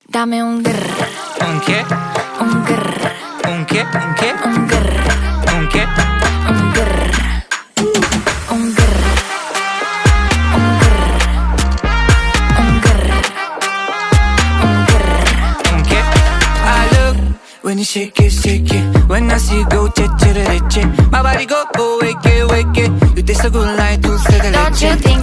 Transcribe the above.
Dame un grr. ¿Un qué? Un grr. ¿Un qué? ¿Un qué? Un grr. ¿Un qué? Un grr. Un grr. Un grr. Un grr. Un grr. ¿Un qué? I look when you shake it. When I see you go, che. My body go, wake it. You taste so good like dulce de Don't you leche. think